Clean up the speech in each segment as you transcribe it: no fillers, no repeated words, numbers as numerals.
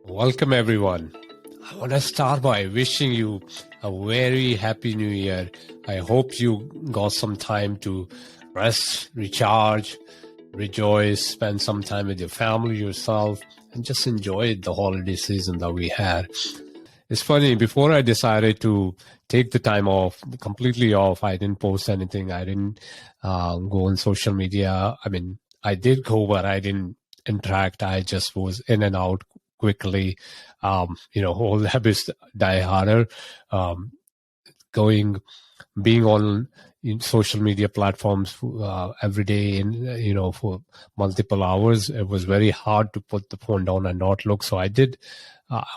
Welcome, everyone. I want to start by wishing you a very happy new year. I hope you got some time to rest, recharge, rejoice, spend some time with your family, yourself, and just enjoy the holiday season that we had. It's funny, before I decided to take the time off, completely off, I didn't post anything. I didn't go on social media. I mean, I did go, but I didn't interact. I just was in and out quickly. Old habits die harder. Being on social media platforms every day for multiple hours, it was very hard to put the phone down and not look. So I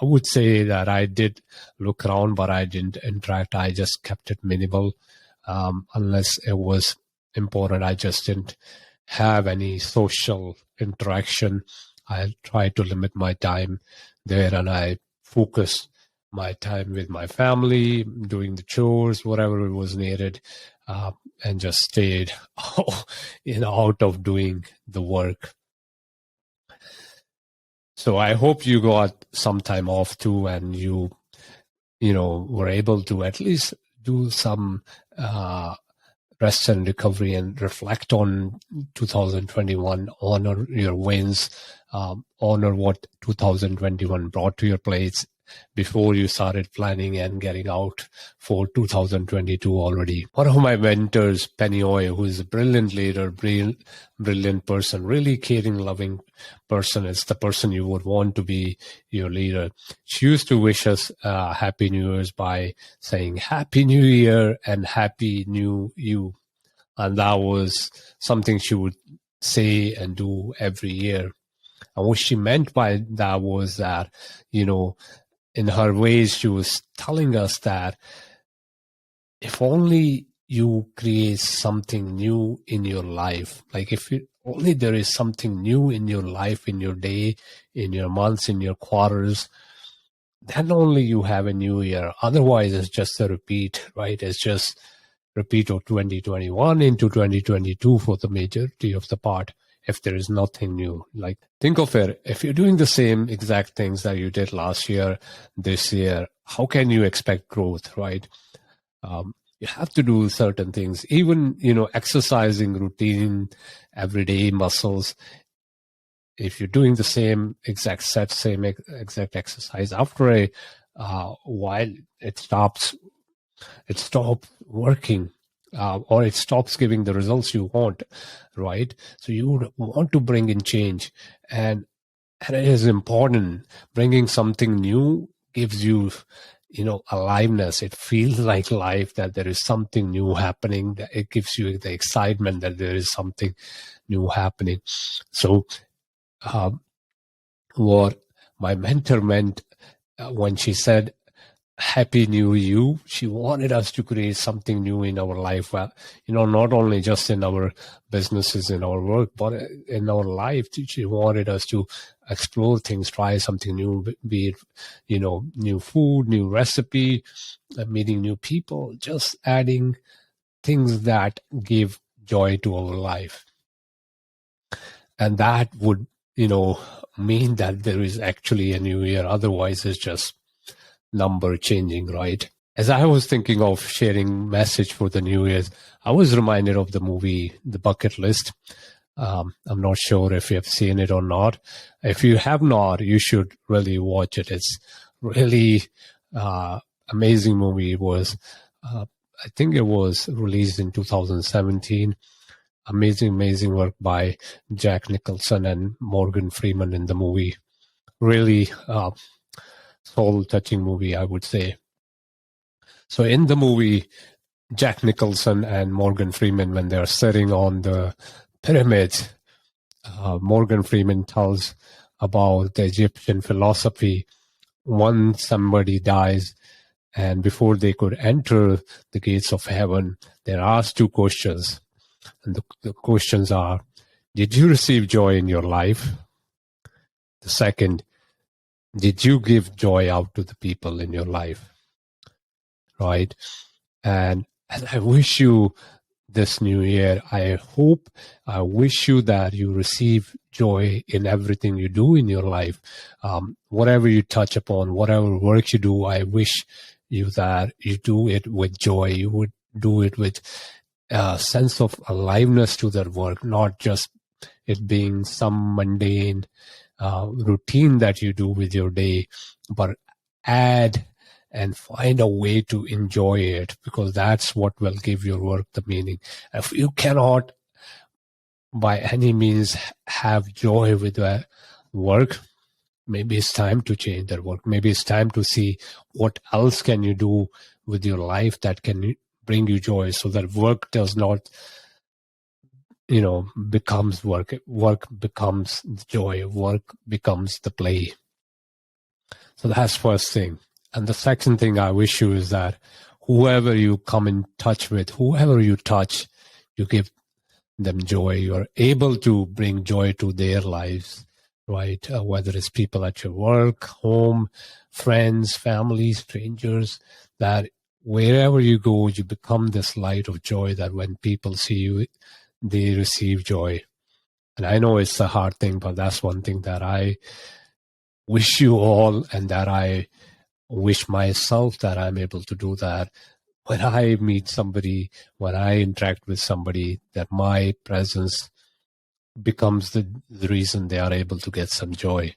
would say that I did look around, but I didn't interact. I just kept it minimal unless it was important. I just didn't have any social interaction. I tried to limit my time there, and I focused my time with my family, doing the chores, whatever was needed, and just stayed out of doing the work. So I hope you got some time off too, and you were able to at least do some rest and recovery and reflect on 2021, honor your wins, honor what 2021 brought to your plates before you started planning and getting out for 2022 already. One of my mentors, Penny Oy, who is a brilliant leader, brilliant person, really caring, loving person, is the person you would want to be your leader. She used to wish us Happy New Year's by saying Happy New Year and Happy New You. And that was something she would say and do every year. And what she meant by that was that, in her ways, she was telling us that if only you create something new in your life, like only there is something new in your life, in your day, in your months, in your quarters, then only you have a new year. Otherwise, it's just a repeat, right? It's just repeat of 2021 into 2022 for the majority of the part. If there is nothing new, like think of it, if you're doing the same exact things that you did last year, this year, how can you expect growth, right? You have to do certain things, even, exercising routine, everyday muscles. If you're doing the same exact set, same exact exercise, after a while, it stops working. Or it stops giving the results you want, right? So you would want to bring in change, and it is important. Bringing something new gives you, aliveness. It feels like life, that there is something new happening. That it gives you the excitement that there is something new happening. So, what my mentor meant when she said Happy New You, she wanted us to create something new in our life. Well, not only just in our businesses, in our work, but in our life. She wanted us to explore things, try something new, be it, new food, new recipe, meeting new people, just adding things that give joy to our life. And that would, mean that there is actually a new year. Otherwise, it's just number changing, right? As I was thinking of sharing message for the New Year's, I was reminded of the movie The Bucket List. I'm not sure if you have seen it or not. If you have not, you should really watch it. It's really amazing movie. It was, I think it was released in 2017. Amazing work by Jack Nicholson and Morgan Freeman in the movie. Really soul-touching movie, I would say. So in the movie, Jack Nicholson and Morgan Freeman, when they're sitting on the pyramids, Morgan Freeman tells about the Egyptian philosophy. Once somebody dies, and before they could enter the gates of heaven, they're asked two questions. And the questions are, did you receive joy in your life? The second, did you give joy out to the people in your life? Right? And I wish you this new year. I wish you that you receive joy in everything you do in your life. Whatever you touch upon, whatever work you do, I wish you that you do it with joy. You would do it with a sense of aliveness to that work, not just it being some mundane routine that you do with your day, but add and find a way to enjoy it, because that's what will give your work the meaning. If you cannot by any means have joy with that work, maybe it's time to change that work. Maybe it's time to see what else can you do with your life that can bring you joy, so that work does not becomes work. Work becomes joy. Work becomes the play. So that's first thing. And the second thing I wish you is that whoever you come in touch with, whoever you touch, you give them joy. You're able to bring joy to their lives, right? Whether it's people at your work, home, friends, family, strangers, that wherever you go, you become this light of joy that when people see you, they receive joy. And I know it's a hard thing, but that's one thing that I wish you all, and that I wish myself that I'm able to do that. When I meet somebody, when I interact with somebody, that my presence becomes the reason they are able to get some joy.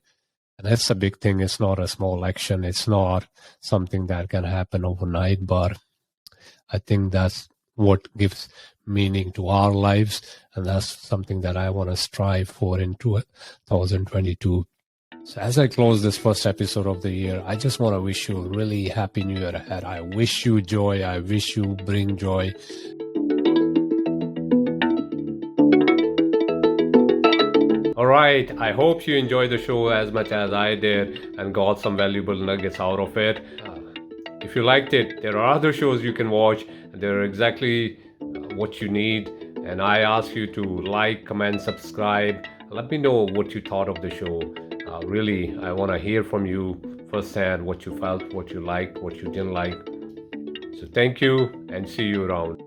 And that's a big thing. It's not a small action. It's not something that can happen overnight, but I think that's what gives meaning to our lives. And that's something that I want to strive for in 2022. So as I close this first episode of the year, I just want to wish you a really happy new year ahead. I wish you joy. I wish you bring joy. All right. I hope you enjoyed the show as much as I did and got some valuable nuggets out of it. If you liked it, there are other shows you can watch, and they're exactly what you need. And I ask you to like, comment, subscribe. Let me know what you thought of the show. Really, I want to hear from you firsthand, what you felt, what you liked, what you didn't like. So thank you, and see you around.